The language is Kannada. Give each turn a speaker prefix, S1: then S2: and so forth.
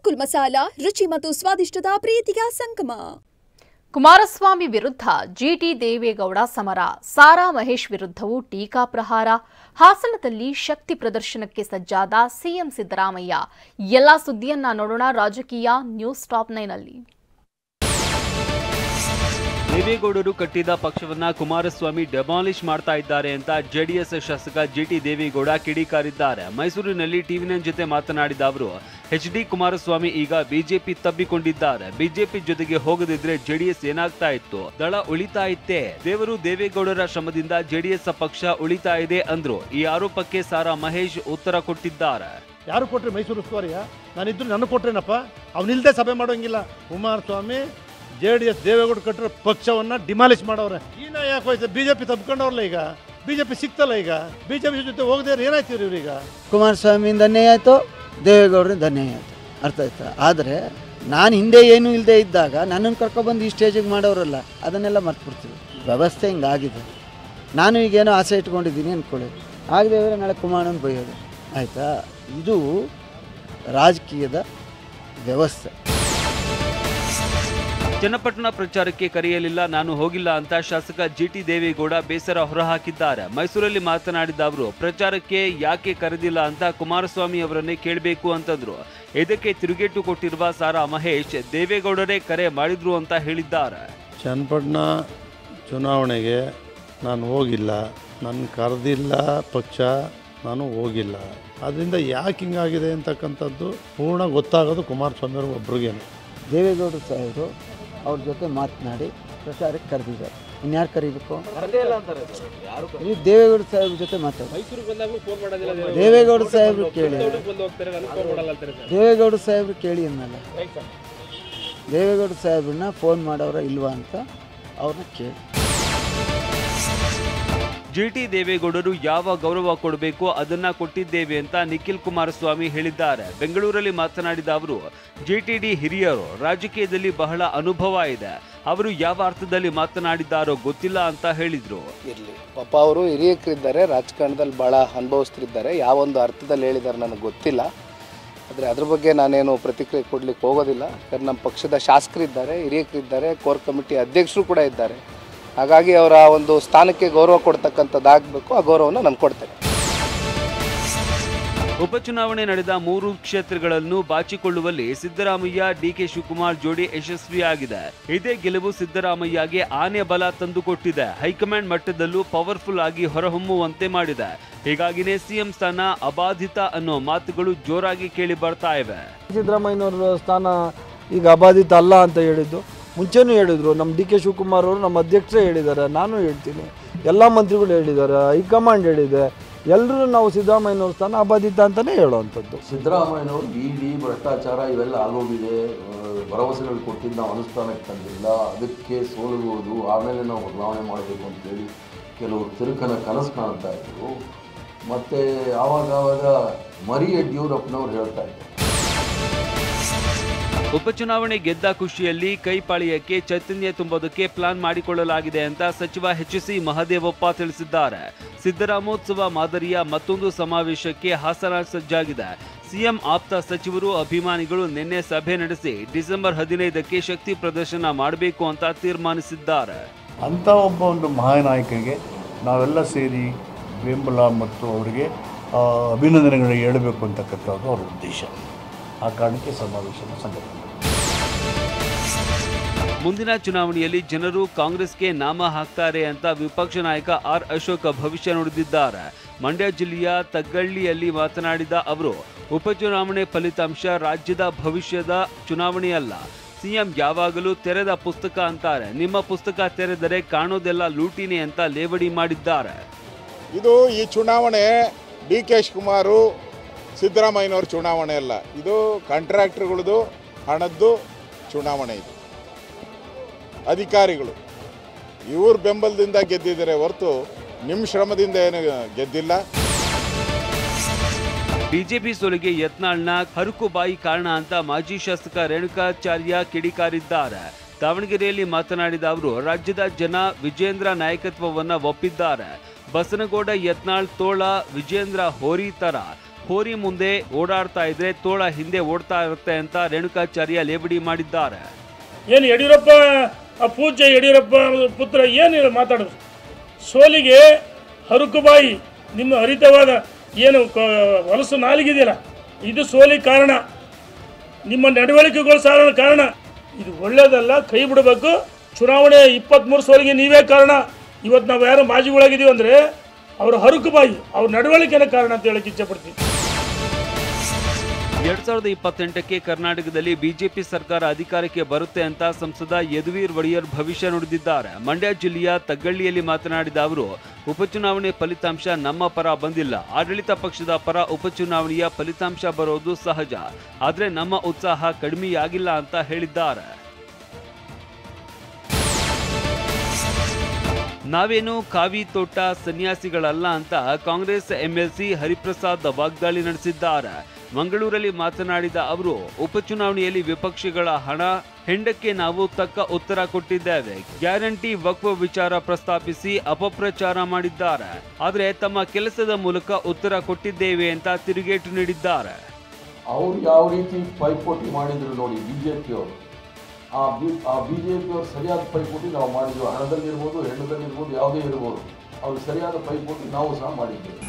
S1: ಗೋಕುಲ್ ಮಸಾಲಾ ರುಚಿ ಮತ್ತು ಸ್ವಾದಿಷ್ಟದ ಪ್ರೀತಿಯ ಸಂಗಮ.
S2: ಕುಮಾರಸ್ವಾಮಿ ವಿರುದ್ಧ ಜಿಟಿ ದೇವೇಗೌಡ ಸಮರ, ಸಾರಾ ಮಹೇಶ್ ವಿರುದ್ಧವೂ ಟೀಕಾ ಪ್ರಹಾರ. ಹಾಸನದಲ್ಲಿ ಶಕ್ತಿ ಪ್ರದರ್ಶನಕ್ಕೆ ಸಜ್ಜಾದ ಸಿಎಂ ಸಿದ್ದರಾಮಯ್ಯ. ಎಲ್ಲಾ ಸುದ್ದಿಯನ್ನ ನೋಡೋಣ ರಾಜಕೀಯ ನ್ಯೂಸ್ ಟಾಪ್ 9 ಅಲ್ಲಿ.
S3: ದೇವೇಗೌಡರು ಕಟ್ಟಿದ ಪಕ್ಷವನ್ನ ಕುಮಾರಸ್ವಾಮಿ ಡೆಮಾಲಿಷ್ ಮಾಡ್ತಾ ಇದ್ದಾರೆ ಅಂತ ಜೆಡಿಎಸ್ ಶಾಸಕ ಜಿಟಿ ದೇವೇಗೌಡ ಕಿಡಿಕಾರಿದ್ದಾರೆ. ಮೈಸೂರಿನಲ್ಲಿ ಟಿವಿ9 ಜೊತೆ ಮಾತನಾಡಿದ ಅವರು, ಎಚ್ಡಿ ಕುಮಾರಸ್ವಾಮಿ ಈಗ ಬಿಜೆಪಿ ತಬ್ಬಿಕೊಂಡಿದ್ದಾರೆ. ಬಿಜೆಪಿ ಜೊತೆಗೆ ಹೋಗದಿದ್ರೆ ಜೆಡಿಎಸ್ ಏನಾಗ್ತಾ ಇತ್ತು? ದಳ ಉಳಿತಾ ಇತ್ತೇ. ದೇವರು ದೇವೇಗೌಡರ ಶ್ರಮದಿಂದ ಜೆಡಿಎಸ್ ಪಕ್ಷ ಉಳಿತಾ ಇದೆ ಅಂದ್ರು. ಈ ಆರೋಪಕ್ಕೆ ಸಾರಾ ಮಹೇಶ್ ಉತ್ತರ ಕೊಟ್ಟಿದ್ದಾರೆ.
S4: ಯಾರು ಕೊಟ್ರೆ ಮೈಸೂರು ಉಸ್ತುವಾರಿಯ? ನಾನಿದ್ರು ನನಗೆ ಕೊಟ್ರೇನಪ್ಪ? ಅವನಿಲ್ದೆ ಸಭೆ ಮಾಡೋಂಗಿಲ್ಲ. ಕುಮಾರಸ್ವಾಮಿ ಜೆಡಿಎಸ್ ದೇವೇಗೌಡ ಕಟ್ಟಿರೋ ಪಕ್ಷವನ್ನ ಡಿಮಾಲಿಷ್ ಮಾಡವ್ರೆ. ಈಗ ಯಾಕೆ ಹೋಯ್ತು? ಬಿಜೆಪಿ ತಬ್ಕೊಂಡವ್ರಲ್ಲ. ಈಗ ಬಿಜೆಪಿ ಸಿಕ್ತಲ್ಲ. ಈಗ ಬಿಜೆಪಿ ಜೊತೆ ಹೋಗದೆ ಏನಾಯ್ತೀರಿ ಇವ್ರೀಗ?
S5: ಕುಮಾರಸ್ವಾಮಿಯಿಂದ ಅನ್ಯಾಯ ಆಯಿತು, ದೇವೇಗೌಡರಿಂದ ಅನ್ಯಾಯ ಆಯಿತು. ಅರ್ಥ ಆಯ್ತಾ? ಆದರೆ ನಾನು ಹಿಂದೆ ಏನೂ ಇಲ್ಲದೆ ಇದ್ದಾಗ ನನ್ನನ್ನು ಕರ್ಕೊಬಂದು ಈ ಸ್ಟೇಜಿಗೆ ಮಾಡೋರಲ್ಲ, ಅದನ್ನೆಲ್ಲ ಮರ್ತ್ಬಿಡ್ತೀವಿ. ವ್ಯವಸ್ಥೆ ಹಿಂಗಾಗಿದೆ. ನಾನು ಈಗೇನೋ ಆಸೆ ಇಟ್ಕೊಂಡಿದ್ದೀನಿ ಅಂದ್ಕೊಳ್ಳಿ, ಆಗದೆ ಹೋದರೆ ನಾಳೆ ಕುಮಾರನ ಬೈಯೋದು. ಆಯಿತಾ? ಇದು ರಾಜಕೀಯದ ವ್ಯವಸ್ಥೆ.
S3: ಚನ್ನಪಟ್ಟಣ ಪ್ರಚಾರಕ್ಕೆ ಕರೆಯಲಿಲ್ಲ, ನಾನು ಹೋಗಿಲ್ಲ ಅಂತ ಶಾಸಕ ಜಿಟಿ ದೇವೇಗೌಡ ಬೇಸರ ಹೊರಹಾಕಿದ್ದಾರೆ. ಮೈಸೂರಲ್ಲಿ ಮಾತನಾಡಿದ ಅವರು, ಪ್ರಚಾರಕ್ಕೆ ಯಾಕೆ ಕರೆದಿಲ್ಲ ಅಂತ ಕುಮಾರಸ್ವಾಮಿ ಅವರನ್ನೇ ಕೇಳಬೇಕು ಅಂತಂದ್ರು. ಇದಕ್ಕೆ ತಿರುಗೇಟು ಕೊಟ್ಟಿರುವ ಸಾರಾ ಮಹೇಶ್, ದೇವೇಗೌಡರೇ ಕರೆ ಮಾಡಿದ್ರು ಅಂತ ಹೇಳಿದ್ದಾರೆ.
S4: ಚನ್ನಪಟ್ಟಣ ಚುನಾವಣೆಗೆ ನಾನು ಹೋಗಿಲ್ಲ, ನನ್ನ ಕರೆದಿಲ್ಲ ಪಕ್ಷ, ನಾನು ಹೋಗಿಲ್ಲ. ಅದರಿಂದ ಯಾಕೆ ಹಿಂಗಾಗಿದೆ ಅಂತಕ್ಕಂಥದ್ದು ಪೂರ್ಣ ಗೊತ್ತಾಗೋದು ಕುಮಾರಸ್ವಾಮಿ ಅವರು ಒಬ್ರಿಗೇನೆ.
S5: ದೇವೇಗೌಡರು ಸಾಹೇಬರು ಅವ್ರ ಜೊತೆ ಮಾತನಾಡಿ ಪ್ರಚಾರಕ್ಕೆ ಕರೆದಿದ್ದಾರೆ. ಇನ್ಯಾರು ಕರೀಬೇಕು? ನೀವು ದೇವೇಗೌಡ ಸಾಹೇಬ್ರ ಜೊತೆ ಮಾತಾಡಿ. ದೇವೇಗೌಡ ಸಾಹೇಬ್ರು ಕೇಳಿ, ದೇವೇಗೌಡ ಸಾಹೇಬ್ರು ಕೇಳಿ ಅನ್ನಲ್ಲ. ದೇವೇಗೌಡ ಸಾಹೇಬ್ರನ್ನ ಫೋನ್ ಮಾಡೋರ ಇಲ್ವಾ ಅಂತ ಅವ್ರನ್ನ ಕೇಳಿ.
S3: ಜಿಟಿ ದೇವೇಗೌಡರು ಯಾವ ಗೌರವ ಕೊಡಬೇಕು ಅದನ್ನ ಕೊಟ್ಟಿದ್ದೇವೆ ಅಂತ ನಿಖಿಲ್ ಕುಮಾರಸ್ವಾಮಿ ಹೇಳಿದ್ದಾರೆ. ಬೆಂಗಳೂರಲ್ಲಿ ಮಾತನಾಡಿದ ಅವರು, ಜಿಟಿಡಿ ಹಿರಿಯರು, ರಾಜಕೀಯದಲ್ಲಿ ಬಹಳ ಅನುಭವ ಇದೆ, ಅವರು ಯಾವ ಅರ್ಥದಲ್ಲಿ ಮಾತನಾಡಿದ್ದಾರೋ ಗೊತ್ತಿಲ್ಲ ಅಂತ ಹೇಳಿದ್ರು.
S6: ಇರಲಿ ಪಾಪ, ಅವರು ಹಿರಿಯರಿದ್ದಾರೆ, ರಾಜಕಾರಣದಲ್ಲಿ ಭಾಳ ಅನುಭವಿಸ್ತಿದ್ದಾರೆ. ಯಾವೊಂದು ಅರ್ಥದಲ್ಲಿ ಹೇಳಿದ್ದಾರೆ ನನಗೆ ಗೊತ್ತಿಲ್ಲ. ಆದರೆ ಅದ್ರ ಬಗ್ಗೆ ನಾನೇನು ಪ್ರತಿಕ್ರಿಯೆ ಕೊಡಲಿಕ್ಕೆ ಹೋಗೋದಿಲ್ಲ. ಯಾಕಂದ್ರೆ ನಮ್ಮ ಪಕ್ಷದ ಶಾಸಕರಿದ್ದಾರೆ, ಹಿರಿಯರಿದ್ದಾರೆ, ಕೋರ್ ಕಮಿಟಿ ಅಧ್ಯಕ್ಷರು ಕೂಡ ಇದ್ದಾರೆ. ಹಾಗಾಗಿ ಅವರ ಒಂದು ಸ್ಥಾನಕ್ಕೆ ಗೌರವ ಕೊಡ್ತಕ್ಕಂಥದ್ದಾಗಬೇಕು. ಆ ಗೌರವನ ನಾನು ಕೊಡ್ತೇನೆ.
S3: ಉಪಚುನಾವಣೆ ನಡೆದ 3 ಕ್ಷೇತ್ರಗಳನ್ನು ಬಾಚಿಕೊಳ್ಳುವಲ್ಲಿ ಸಿದ್ದರಾಮಯ್ಯ ಡಿಕೆ ಶಿವಕುಮಾರ್ ಜೋಡಿ ಯಶಸ್ವಿಯಾಗಿದೆ. ಇದೇ ಗೆಲುವು ಸಿದ್ದರಾಮಯ್ಯಗೆ ಆನೆ ಬಲ ತಂದುಕೊಟ್ಟಿದೆ. ಹೈಕಮಾಂಡ್ ಮಟ್ಟದಲ್ಲೂ ಪವರ್ಫುಲ್ ಆಗಿ ಹೊರಹೊಮ್ಮುವಂತೆ ಮಾಡಿದೆ. ಹೀಗಾಗಿನೇ ಸಿಎಂ ಸ್ಥಾನ ಅಬಾಧಿತ ಅನ್ನೋ ಮಾತುಗಳು ಜೋರಾಗಿ ಕೇಳಿ ಬರ್ತಾ ಇವೆ.
S7: ಸಿದ್ದರಾಮಯ್ಯನವರ ಸ್ಥಾನ ಈಗ ಅಬಾಧಿತ ಅಲ್ಲ ಅಂತ ಹೇಳಿದ್ದು ಮುಂಚೆನೂ ಹೇಳಿದರು. ನಮ್ಮ ಡಿ ಕೆ ಶಿವಕುಮಾರ್ ಅವರು, ನಮ್ಮ ಅಧ್ಯಕ್ಷರೇ ಹೇಳಿದ್ದಾರೆ, ನಾನು ಹೇಳ್ತೀನಿ, ಎಲ್ಲ ಮಂತ್ರಿಗಳು ಹೇಳಿದ್ದಾರೆ, ಹೈಕಮಾಂಡ್ ಹೇಳಿದೆ. ಎಲ್ಲರೂ ನಾವು ಸಿದ್ದರಾಮಯ್ಯನವ್ರ ಸ್ಥಾನ ಅಬಾಧಿತ ಅಂತಲೇ ಹೇಳುವಂಥದ್ದು.
S8: ಸಿದ್ದರಾಮಯ್ಯನವರು ಇಡಿ ಭ್ರಷ್ಟಾಚಾರ ಇವೆಲ್ಲ ಆಗೋಗಿದೆ, ಭರವಸೆಗಳು ಕೊಟ್ಟಿದ್ದು ನಾವು ಅನುಷ್ಠಾನಕ್ಕೆ ತಂದಿಲ್ಲ, ಅದಕ್ಕೆ ಸೋಲುವುದು, ಆಮೇಲೆ ನಾವು ಬದಲಾವಣೆ ಮಾಡಬೇಕು ಅಂತೇಳಿ ಕೆಲವರು ತಿರುಕನ ಕನಸು ಕಾಣ್ತಾ ಇದ್ರು. ಮತ್ತು ಆವಾಗ ಮರಿ ಯಡಿಯೂರಪ್ಪನವ್ರು ಹೇಳ್ತಾ ಇದ್ರು.
S3: ಉಪಚುನಾವಣೆ ಗೆದ್ದ ಖುಷಿಯಲ್ಲಿ ಕೈಪಾಳ್ಯಕ್ಕೆ ಚೈತನ್ಯ ತುಂಬೋದಕ್ಕೆ ಪ್ಲಾನ್ ಮಾಡಿಕೊಳ್ಳಲಾಗಿದೆ ಅಂತ ಸಚಿವ ಎಚ್.ಸಿ. ಮಹದೇವಪ್ಪ ತಿಳಿಸಿದ್ದಾರೆ. ಸಿದ್ದರಾಮೋತ್ಸವ ಮಾದರಿಯ ಮತ್ತೊಂದು ಸಮಾವೇಶಕ್ಕೆ ಹಾಸನ ಸಜ್ಜಾಗಿದೆ. ಸಿಎಂ ಆಪ್ತ ಸಚಿವರು, ಅಭಿಮಾನಿಗಳು ನಿನ್ನೆ ಸಭೆ ನಡೆಸಿ ಡಿಸೆಂಬರ್ 15ಕ್ಕೆ ಶಕ್ತಿ ಪ್ರದರ್ಶನ ಮಾಡಬೇಕು ಅಂತ ತೀರ್ಮಾನಿಸಿದ್ದಾರೆ.
S9: ಅಂಥ ಒಂದು ಮಹಾನಾಯಕರಿಗೆ ನಾವೆಲ್ಲ ಸೇರಿ ಬೆಂಬಲ ಮತ್ತು ಅವರಿಗೆ ಅಭಿನಂದನೆಗಳನ್ನು ಹೇಳಬೇಕು ಅಂತಕ್ಕಂಥದ್ದು ಅವರ ಉದ್ದೇಶ. ಆ ಕಾರಣಕ್ಕೆ ಸಮಾವೇಶದ ಸಂಘಟನೆ.
S3: ಮುಂದಿನ ಚುನಾವಣೆಯಲ್ಲಿ ಜನರು ಕಾಂಗ್ರೆಸ್ಗೆ ನಾಮ ಹಾಕ್ತಾರೆ ಅಂತ ವಿಪಕ್ಷ ನಾಯಕ ಆರ್ ಅಶೋಕ್ ಭವಿಷ್ಯ ನುಡಿದಿದ್ದಾರೆ. ಮಂಡ್ಯ ಜಿಲ್ಲೆಯ ತಗ್ಗಳ್ಳಿಯಲ್ಲಿ ಮಾತನಾಡಿದ ಅವರು, ಉಪಚುನಾವಣೆ ಫಲಿತಾಂಶ ರಾಜ್ಯದ ಭವಿಷ್ಯದ ಚುನಾವಣೆಯಲ್ಲ. ಸಿಎಂ ಯಾವಾಗಲೂ ತೆರೆದ ಪುಸ್ತಕ ಅಂತಾರೆ. ನಿಮ್ಮ ಪುಸ್ತಕ ತೆರೆದರೆ ಕಾಣೋದೆಲ್ಲ ಲೂಟಿನೇ ಅಂತ ಲೇವಡಿ ಮಾಡಿದ್ದಾರೆ.
S10: ಇದು ಈ ಚುನಾವಣೆ ಡಿ ಕೆ ಶಿವಕುಮಾರು ಸಿದ್ದರಾಮಯ್ಯನವ್ರ ಚುನಾವಣೆ ಅಲ್ಲ. ಇದು ಕಾಂಟ್ರಾಕ್ಟರ್ಗಳದು ಹಣದ್ದು ಚುನಾವಣೆ. ಇದು ಅಧಿಕಾರಿಗಳು ಇವ್ರ ಬೆಂಬಲದಿಂದ ಗೆದ್ದಿದ್ದಾರೆ ಹೊರತು ನಿಮ್ಮ ಶ್ರಮದಿಂದ ಏನು ಗೆದ್ದಿಲ್ಲ.
S3: ಬಿಜೆಪಿ ಸೋಲಿಗೆ ಯತ್ನಾಳ್ನ ಹರಕುಬಾಯಿ ಕಾರಣ ಅಂತ ಮಾಜಿ ಶಾಸಕ ರೇಣುಕಾಚಾರ್ಯ ಕಿಡಿಕಾರಿದ್ದಾರೆ. ದಾವಣಗೆರೆಯಲ್ಲಿ ಮಾತನಾಡಿದ ಅವರು, ರಾಜ್ಯದ ಜನ ವಿಜೇಂದ್ರ ನಾಯಕತ್ವವನ್ನ ಒಪ್ಪಿದ್ದಾರೆ. ಬಸನಗೌಡ ಯತ್ನಾಳ್ ತೋಳ ವಿಜೇಂದ್ರ ಹೋರಿ ತರ ಹೋರಿ ಮುಂದೆ ಓಡಾಡ್ತಾ ಇದ್ರೆ ತೋಳ ಹಿಂದೆ ಓಡ್ತಾ ಇರುತ್ತೆ ಅಂತ ರೇಣುಕಾಚಾರ್ಯ ಲೇವಡಿ ಮಾಡಿದ್ದಾರೆ.
S11: ಏನು ಯಡಿಯೂರಪ್ಪ ಪೂಜ್ಯ ಯಡಿಯೂರಪ್ಪ ಪುತ್ರ ಏನು ಮಾತಾಡೋದು? ಸೋಲಿಗೆ ಹರುಕುಬಾಯಿ ನಿಮ್ಮ ಹರಿತವಾದ ಏನು ಹೊಲಸು ನಾಲಿಗಿದೆಯಲ್ಲ, ಇದು ಸೋಲಿಗೆ ಕಾರಣ. ನಿಮ್ಮ ನಡವಳಿಕೆಗಳು ಸಾಲ ಕಾರಣ. ಇದು ಒಳ್ಳೆಯದಲ್ಲ, ಕೈ ಬಿಡಬೇಕು. ಚುನಾವಣೆ 23 ಸೋಲಿಗೆ ನೀವೇ ಕಾರಣ. ಇವತ್ತು ನಾವು ಯಾರು ಮಾಜಿಗಳಾಗಿದ್ದೀವಿ ಅಂದರೆ ಅವರ ಹರುಕುಬಾಯಿ, ಅವ್ರ ನಡವಳಿಕೆನೇ ಕಾರಣ ಅಂತ ಹೇಳಕ್ಕೆ ಇಚ್ಛೆಪಡ್ತೀನಿ.
S3: 2028ಕ್ಕೆ ಕರ್ನಾಟಕದಲ್ಲಿ ಬಿಜೆಪಿ ಸರ್ಕಾರ ಅಧಿಕಾರಕ್ಕೆ ಬರುತ್ತೆ ಅಂತ ಸಂಸದ ಯದುವೀರ್ ಒಡೆಯರ್ ಭವಿಷ್ಯ ನುಡಿದಿದ್ದಾರೆ. ಮಂಡ್ಯ ಜಿಲ್ಲೆಯ ತಗ್ಗಳ್ಳಿಯಲ್ಲಿ ಮಾತನಾಡಿದ ಅವರು, ಉಪಚುನಾವಣೆ ಫಲಿತಾಂಶ ನಮ್ಮ ಪರ ಬಂದಿಲ್ಲ. ಆಡಳಿತ ಪಕ್ಷದ ಪರ ಉಪಚುನಾವಣೆಯ ಫಲಿತಾಂಶ ಬರೋದು ಸಹಜ. ಆದರೆ ನಮ್ಮ ಉತ್ಸಾಹ ಕಡಿಮೆಯಾಗಿಲ್ಲ ಅಂತ ಹೇಳಿದ್ದಾರೆ. ನಾವೇನು ಕಾವಿ ತೋಟ ಸನ್ಯಾಸಿಗಳಲ್ಲ ಅಂತ ಕಾಂಗ್ರೆಸ್ ಎಂಎಲ್ಸಿ ಹರಿಪ್ರಸಾದ್ ವಾಗ್ದಾಳಿ ನಡೆಸಿದ್ದಾರೆ. ಮಂಗಳೂರಲ್ಲಿ ಮಾತನಾಡಿದ ಅವರು, ಉಪಚುನಾವಣೆಯಲ್ಲಿ ವಿಪಕ್ಷಗಳ ಹಣ ಹೆಂಡಕ್ಕೆ ನಾವು ತಕ್ಕ ಉತ್ತರ ಕೊಟ್ಟಿದ್ದೇವೆ. ಗ್ಯಾರಂಟಿ ವಕ್ಫ್ ವಿಚಾರ ಪ್ರಸ್ತಾಪಿಸಿ ಅಪಪ್ರಚಾರ ಮಾಡಿದ್ದಾರೆ. ಆದರೆ ತಮ್ಮ ಕೆಲಸದ ಮೂಲಕ ಉತ್ತರ ಕೊಟ್ಟಿದ್ದೇವೆ ಅಂತ ತಿರುಗೇಟು ನೀಡಿದ್ದಾರೆ.
S8: ಅವ್ರು ಯಾವ ರೀತಿ ಪೈಪೋಟಿ ಮಾಡಿದ್ರು ನೋಡಿ ಬಿಜೆಪಿಯವರು, ಆ ಬಿಜೆಪಿಯವರು ಸರಿಯಾದ ಪೈಪೋಟಿ ನಾವು ಮಾಡಿದ್ವಿ. ಹಣದಲ್ಲಿರ್ಬೋದು, ಹೆಣ್ಣದಲ್ಲಿರ್ಬೋದು, ಯಾವುದೇ ಇರ್ಬೋದು, ಅವ್ರು ಸರಿಯಾದ ಪೈಪೋಟಿ ನಾವು ಸಹ ಮಾಡಿದ್ದೇವೆ.